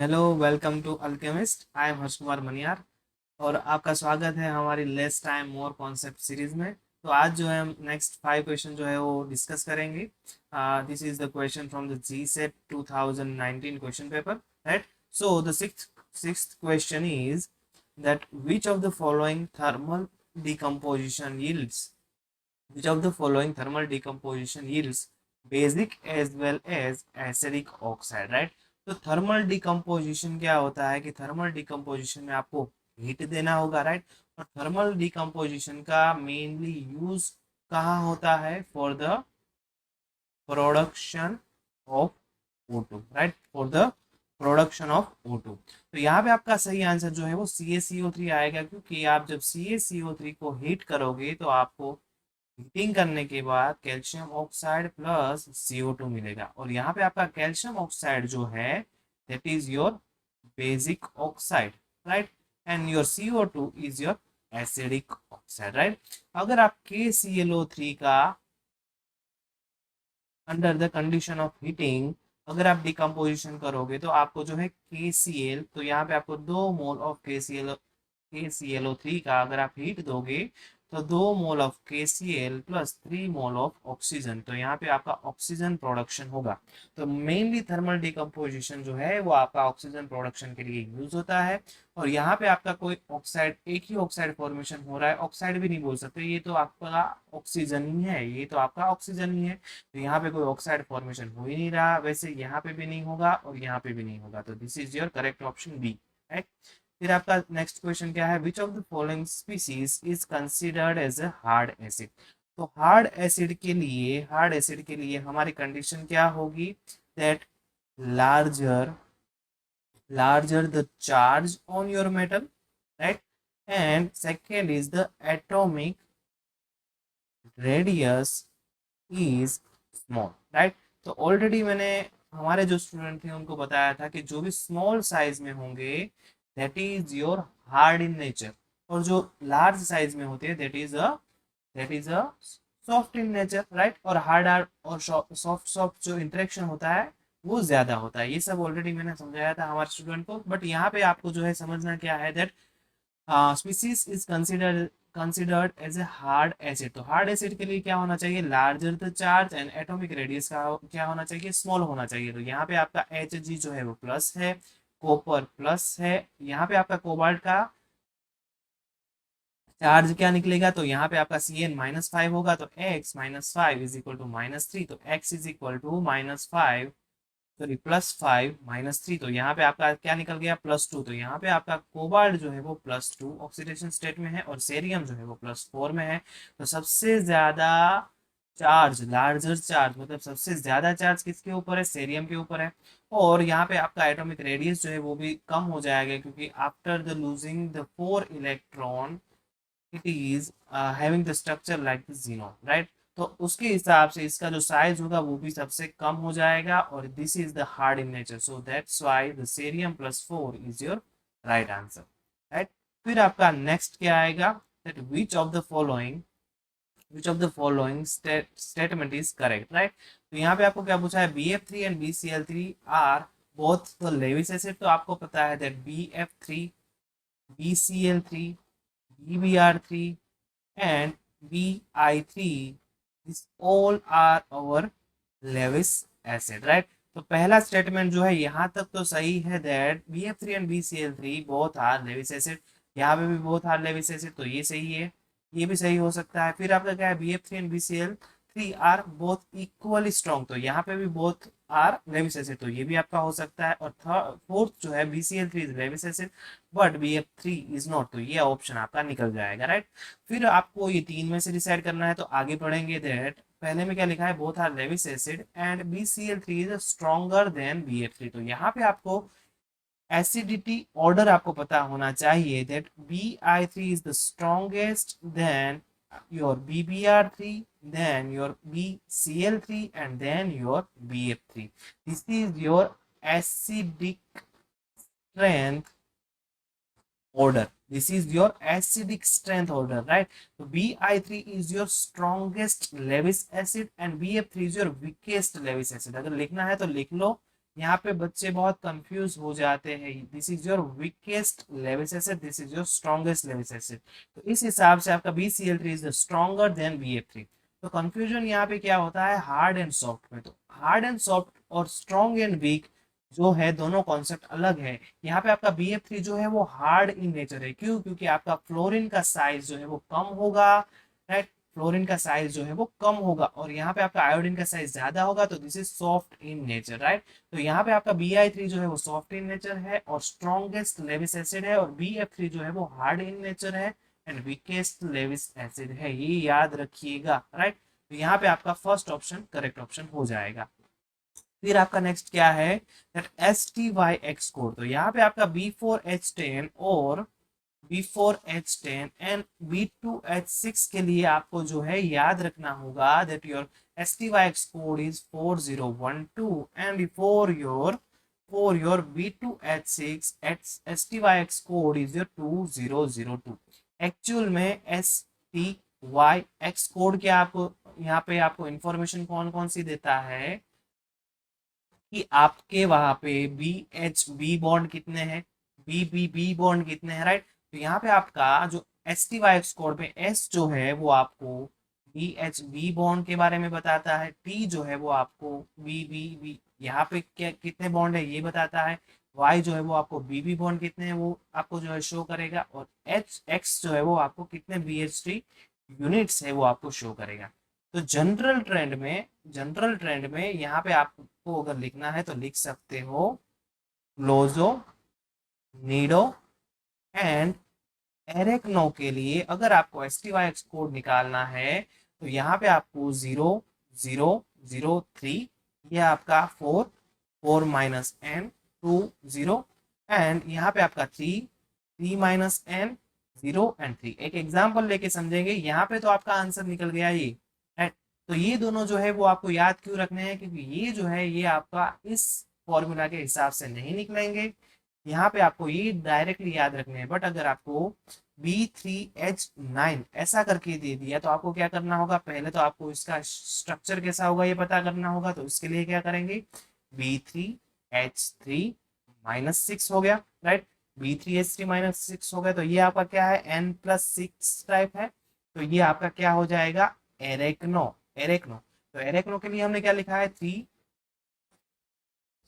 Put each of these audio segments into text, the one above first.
Hello, welcome to alchemist. I am Harsh Kumar Maniyar और आपका स्वागत है हमारी less time more concept series में। तो आज जो है हम नेक्स्ट 5 क्वेश्चन जो है वो डिस्कस करेंगे। This is the question from the JEE set 2019 question paper, right. So the sixth question is that which of the following thermal decomposition yields which of the following thermal decomposition yields basic as well as acidic oxide, right? तो thermal decomposition क्या होता है कि thermal decomposition में आपको heat देना होगा, right. और थर्मल डिकम्पोजिशन का मेनली यूज कहाँ होता है? For the production of O2, right, for the production of O2। तो यहाँ पे आपका सही आंसर जो है वो CaCO3 आएगा, क्योंकि आप जब CaCO3 को हीट करोगे तो आपको हीटिंग करने के बाद कैल्शियम ऑक्साइड प्लस CO2 मिलेगा। और यहाँ पे आपका कैल्शियम ऑक्साइड जो है that is your basic oxide, right, and your CO2 is your acidic oxide, right. अगर आप KClO3 का under the condition of heating अगर आप डिकम्पोजिशन करोगे तो आपको जो है KCl, तो यहाँ पे आपको 2 मोल ऑफ KClO3 का अगर आप हीट दोगे तो 2 mole of KCl plus 3 mole of oxygen, तो यहाँ पे आपका ऑक्सीजन प्रोडक्शन होगा। तो मेनली थर्मल डिकम्पोजिशन जो है वो आपका ऑक्सीजन प्रोडक्शन के लिए यूज होता है। और यहाँ पे आपका कोई ऑक्साइड, एक ही ऑक्साइड फॉर्मेशन हो रहा है, ऑक्साइड भी नहीं बोल सकते, ये तो आपका ऑक्सीजन ही है, ये तो आपका ऑक्सीजन ही है। तो यहाँ पे कोई ऑक्साइड फॉर्मेशन हो ही नहीं रहा, वैसे यहाँ पे भी नहीं होगा और यहाँ पे भी नहीं होगा। तो this is your correct option B, right. फिर आपका नेक्स्ट क्वेश्चन क्या है? Which of the following species is considered as a hard acid? तो हार्ड एसिड के लिए हमारी कंडीशन क्या होगी? That larger larger the charge on your metal, right, and second is the atomic radius is small, right। तो already मैंने हमारे जो स्टूडेंट थे उनको बताया था कि जो भी स्मॉल साइज में होंगे that is your hard in nature, और जो लार्ज साइज में होते हैं that is a soft in nature, right. और हार्ड और सॉफ्ट सॉफ्ट जो इंटरेक्शन होता है वो ज्यादा होता है। ये सब ऑलरेडी मैंने समझाया था हमारे स्टूडेंट को, बट यहाँ पे आपको जो है समझना क्या है that species is considered as a hard acid. तो हार्ड एसिड के लिए क्या होना चाहिए? Larger the charge and atomic radius का क्या होना चाहिए? स्मॉल होना चाहिए। तो यहाँ पे आपका Hg जो है वो प्लस है, कॉपर प्लस है, यहाँ पे आपका कोबाल्ट का चार्ज क्या निकलेगा? तो यहाँ पे आपका Cn-5 होगा, तो x-5 इज इक्वल टू -3, तो x is equal to -5, sorry +5 - 3, तो यहाँ पे आपका क्या निकल गया? +2। तो यहाँ पे आपका कोबाल्ट जो है वो +2 ऑक्सीडेशन स्टेट में है और सेरियम जो है वो +4 में है। तो सबसे ज्यादा चार्ज, लार्जर चार्ज मतलब सबसे ज्यादा चार्ज किसके ऊपर है? सेरियम के ऊपर है। और यहाँ पे आपका एटॉमिक रेडियस जो है वो भी कम हो जाएगा, क्योंकि after the losing the 4 electron it is having the structure like the xenon, right. तो उसके हिसाब से इसका जो साइज होगा वो भी सबसे कम हो जाएगा, और this is the hard in nature, so that's why the cerium +4 is your right answer, right. फिर आपका नेक्स्ट क्या आएगा? That which of the following statement is correct, right. तो यहाँ पे आपको क्या पूछा है? BF3 and BCl3 are both the Lewis acid. तो आपको पता है that BF3, BCl3, BBr3 and Bi3, these all are our Lewis acid, right। तो पहला स्टेटमेंट जो है यहाँ तक तो सही है that BF3 and BCl3 both are Lewis acid. यहाँ पे भी बोथ आर लेविस एसिड, तो ये सही है, ये भी सही हो सकता है। फिर आपका क्या है? BF3 and BCl3 are both equally strong, तो यहाँ पे भी बोथ आर लेविस एसिड, तो ये भी आपका हो सकता है। और फोर्थ जो है BCl3 is Lewis acid but BF3 is not, तो ये ऑप्शन आपका निकल जाएगा, राइट। फिर आपको ये 3 में से डिसाइड करना है, तो आगे पढ़ेंगे दैट पहले में क्या लिखा है? Both are Lewis acid and BCl3 is stronger than BF3। तो यहाँ पे आपको एसिडिटी ऑर्डर आपको पता होना चाहिए that Bi3 is the strongest then your BBr3, then your BCl3 and then your BF3। This is your acidic strength order. This is your acidic strength order, right? So Bi3 is your strongest Lewis acid and BF3 is your weakest Lewis acid। अगर लिखना है तो लिख लो यहाँ पे बच्चे बहुत confuse हो जाते हैं, this is your weakest Lewis acid, this is your strongest Levi's acid. तो इस हिसाब से आपका BCl3 is the stronger than BF3। तो कंफ्यूजन यहाँ पे क्या होता है हार्ड एंड सॉफ्ट में। तो हार्ड एंड सॉफ्ट और स्ट्रॉन्ग एंड वीक जो है दोनों कॉन्सेप्ट अलग है। यहाँ पे आपका BF3 जो है वो हार्ड इन नेचर है, क्यों? क्योंकि आपका फ्लोरीन का साइज जो है वो कम होगा, राइट? फ्लोरीन का साइज जो है वो कम होगा, और यहाँ पे आपका आयोडीन का साइज ज्यादा होगा, तो this is soft in nature, right? तो यहाँ पे आपका Bi3 जो है वो सॉफ्ट इन नेचर है और स्ट्रॉन्गेस्ट लेविस एसिड है, और BF3 जो है वो हार्ड इन नेचर है एंड वीकेस्ट लेविस एसिड है, ये याद रखिएगा, राइट? तो यहाँ पे आपका फर्स्ट ऑप्शन करेक्ट ऑप्शन हो जाएगा। फिर आपका नेक्स्ट क्या है, दैट STYX कोड। तो यहाँ पे आपका B4H10 और B4H10 एंड B2H6 के लिए आपको जो है याद रखना होगा that your STYX code is 4012 and for your B2H6 STYX code is your 2002। Actual में STYX कोड क्या आपको यहाँ पे आपको इंफॉर्मेशन कौन कौन सी देता है कि आपके वहां पे बी बॉन्ड कितने हैं, बी बॉन्ड कितने हैं, राइट? तो यहाँ पे आपका जो STYX कोड में S जो है वो आपको बी बॉन्ड के बारे में बताता है, T जो है वो आपको बी यहाँ पे क्या कितने बॉन्ड है ये बताता है, Y जो है वो आपको बी बॉन्ड कितने हैं वो आपको जो है शो करेगा, और X जो है वो आपको कितने BH3 यूनिट्स है वो आपको शो करेगा। तो जनरल ट्रेंड में यहाँ पे आपको अगर लिखना है तो लिख सकते हो क्लोजो, नीडो एंड एरेक्नो के लिए अगर आपको STYX कोड निकालना है तो यहाँ पे आपको 0003, ये आपका 4 माइनस n 20 एंड यहाँ पे आपका 3 माइनस n 0 एंड 3। एक एग्जाम्पल लेके समझेंगे, यहाँ पे तो आपका आंसर निकल गया ये, राइट? तो ये दोनों जो है वो आपको याद क्यों रखने हैं, क्योंकि ये जो है ये आपका इस फॉर्मूला के हिसाब से नहीं निकलेंगे, यहाँ पे आपको ये डायरेक्टली याद रखने हैं। बट अगर आपको B3H9 ऐसा करके दे दिया तो आपको क्या करना होगा, पहले तो आपको इसका स्ट्रक्चर कैसा होगा ये पता करना होगा। तो इसके लिए क्या करेंगे, B3H3-6 हो गया, राइट? B3H3-6 हो गया, तो ये आपका क्या है, N+6 टाइप है, तो ये आपका क्या हो जाएगा, एरेक्नो। तो एरेक्नो के लिए हमने क्या लिखा है,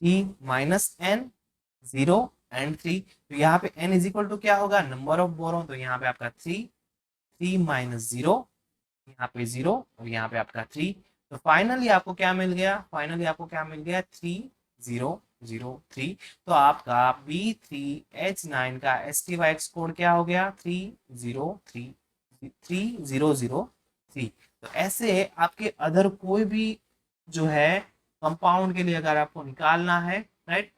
3 माइनस n 0 एंड 3। तो यहाँ पे n इज इक्वल टू क्या होगा, नंबर ऑफ बोरोन। तो यहाँ पे आपका 3 माइनस 0, यहाँ पे 0 और यहाँ पे आपका 3। तो फाइनली आपको क्या मिल गया, 3003। तो आपका B3H9 का STYX कोड क्या हो गया, 3003। तो ऐसे आपके अदर कोई भी जो है कंपाउंड के लिए अगर आपको निकालना है, राइट,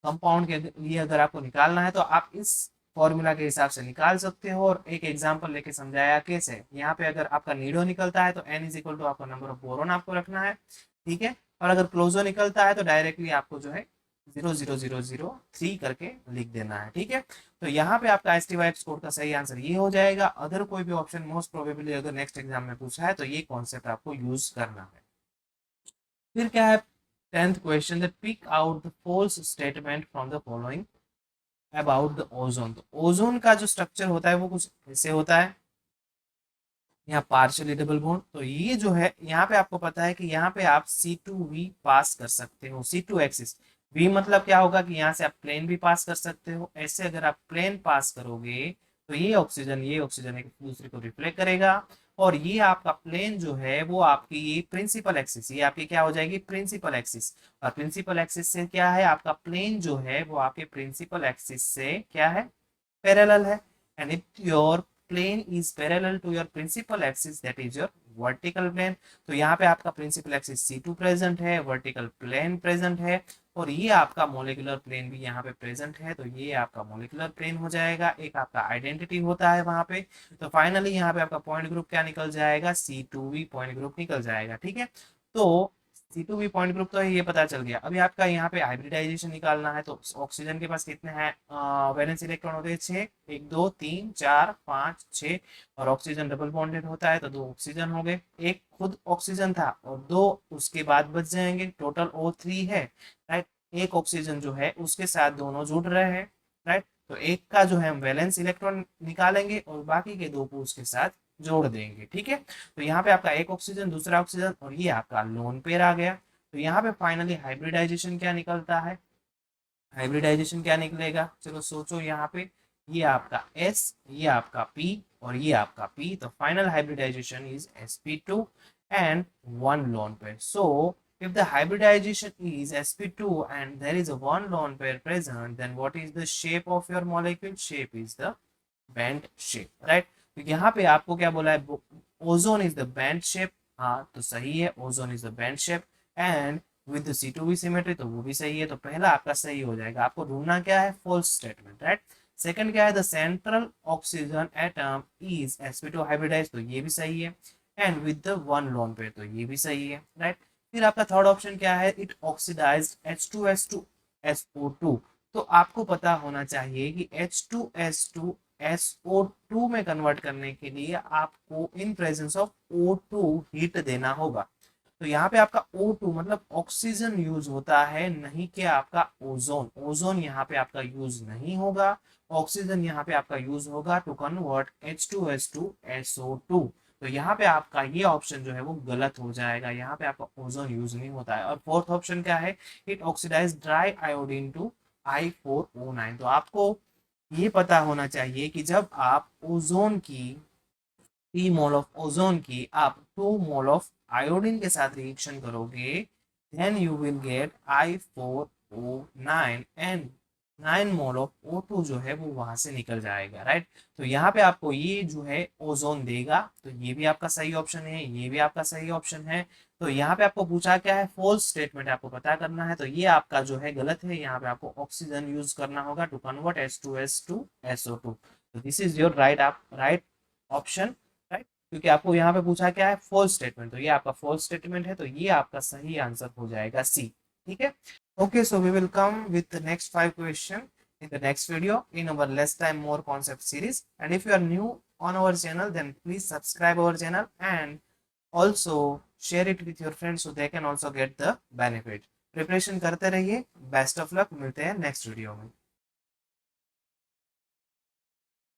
कंपाउंड के लिए अगर आपको निकालना है तो आप इस फॉर्मूला के हिसाब से निकाल सकते हो। और एक एग्जांपल लेके समझाया कैसे, यहाँ पे अगर आपका नीडो निकलता है तो n इज इक्वल टू आपका नंबर ऑफ बोरोन आपको रखना है, ठीक है? और अगर क्लोजो निकलता है तो डायरेक्टली आपको जो है 00003 करके लिख देना है, ठीक है? तो यहाँ पे आपका STYX कोड का सही आंसर ये हो जाएगा। अदर कोई भी ऑप्शन मोस्ट प्रोबेबली अगर नेक्स्ट एग्जाम में पूछा है तो ये कॉन्सेप्ट आपको यूज करना है। फिर क्या है, 10th question, that pick out the false statement from the following about the ozone. तो ओजोन का जो स्ट्रक्चर होता है वो कुछ ऐसे होता है, यहाँ पार्शियली डबल बॉन्ड। तो ये जो है यहाँ पे आपको पता है कि यहाँ पे आप C2V पास कर सकते हो, C2 एक्सिस। V मतलब क्या होगा कि यहाँ से आप प्लेन भी पास कर सकते हो। ऐसे अगर आप प्लेन पास करोगे तो ये ऑक्सीजन एक दूसरे को रिफ्लेक्ट करेगा, और ये आपका प्लेन जो है वो आपकी ये प्रिंसिपल एक्सिस, ये आपकी क्या हो जाएगी, प्रिंसिपल एक्सिस। और प्रिंसिपल एक्सिस से क्या है, आपका प्लेन जो है वो आपके प्रिंसिपल एक्सिस से क्या है, पैरेलल है। And if your plane is parallel to your principal axis, that is your vertical plane। तो यहाँ पे आपका principal axis C2 प्रेजेंट है, vertical plane प्रेजेंट है, और ये आपका मोलिकुलर प्लेन भी यहाँ पे प्रेजेंट है। तो ये आपका मोलिकुलर प्लेन हो जाएगा, एक आपका आइडेंटिटी होता है वहां पे। तो फाइनली यहाँ पे आपका पॉइंट ग्रुप क्या निकल जाएगा, C2V पॉइंट ग्रुप निकल जाएगा, ठीक है? तो C2V पॉइंट ग्रुप तो है, ये पता चल गया। अभी आपका यहाँ पे हाइब्रिडाइजेशन निकालना है। तो ऑक्सीजन के पास कितने हैं वैलेंस इलेक्ट्रॉन होते हैं, 6, 1 2 3 4 5 6, और ऑक्सीजन डबल बॉन्डेड होता है तो 2 ऑक्सीजन हो गए, एक खुद ऑक्सीजन था और 2 उसके बाद बच जाएंगे, टोटल O3 है, राइट? एक ऑक्सीजन जो है उसके साथ दोनों जुड़ रहे हैं, राइट। तो एक का जो है हम वैलेंस इलेक्ट्रॉन निकालेंगे और बाकी के दो को उसके साथ जोड़ देंगे, ठीक है। तो यहाँ पे आपका एक ऑक्सीजन, दूसरा ऑक्सीजन और ये आपका लोन पेयर आ गया। तो यहाँ पे फाइनली हाइब्रिडाइजेशन क्या निकलता है, हाइब्रिडाइजेशन क्या निकलेगा, चलो सोचो। यहाँ पे ये आपका S, ये आपका P और ये आपका P, तो final hybridisation is sp2 and one lone pair. So if the hybridization is sp2 and there is a one lone pair present, then what is the shape of your molecule? Shape is the band shape, right? तो यहाँ पे आपको क्या बोला है, ozone is the band shape. हाँ तो सही है, ozone is the band shape and with C2V symmetry, तो वो भी सही है। तो पहला आपका सही हो जाएगा। आपको ढूंढना क्या है, फॉल्स स्टेटमेंट, राइट। सेकंड क्या है, the central oxygen atom is sp2 hybridise, तो ये भी सही है। And with the one lone pair, तो ये भी सही है, राइट। फिर आपका थर्ड ऑप्शन क्या है, इट ऑक्सीडाइज्ड H2S2 SO2, तो आपको पता होना चाहिए कि H2S2 SO2 में कन्वर्ट करने के लिए आपको in presence of O2 heat देना होगा। तो यहाँ पे आपका O2 मतलब ऑक्सीजन यूज होता है, नहीं कि आपका ओजोन। ओजोन यहाँ पे आपका यूज नहीं होगा, ऑक्सीजन यहाँ पे आपका यूज होगा टू कन्वर्ट H2S2 SO2। तो यहाँ पे आपका ये ऑप्शन जो है वो गलत हो जाएगा, यहाँ पे आपका ओजोन यूज नहीं होता है। और फोर्थ ऑप्शन क्या है, it oxidise dry iodine to I4O9। तो आपको ये पता होना चाहिए कि जब आप ओजोन की 3 मोल ऑफ ओजोन की आप 2 मोल ऑफ आयोडीन के साथ रिएक्शन करोगे, then you will get I4O9 and 9 mole of O2 जो है वो वहां से निकल जाएगा, राइट। तो यहाँ पे आपको ये जो है ओजोन देगा, तो ये भी आपका सही ऑप्शन है, ये भी आपका सही ऑप्शन है। तो यहाँ पे आपको पूछा क्या है, फॉल्स स्टेटमेंट आपको पता करना है, तो ये आपका जो है गलत है। यहाँ पे आपको ऑक्सीजन यूज करना होगा to convert H2S to SO2। तो this is your right option, right. क्योंकि आपको यहाँ पे पूछा क्या है, फॉल्स स्टेटमेंट, तो ये आपका फॉल्स स्टेटमेंट है, तो ये आपका सही आंसर हो जाएगा सी, ठीक है। Okay, so we will come with the next 5 questions in the next video in our less time more concept series. And if you are new on our channel, then please subscribe our channel and also share it with your friends so they can also get the benefit. Preparation करते रहिए, best of luck, मिलते हैं next video में।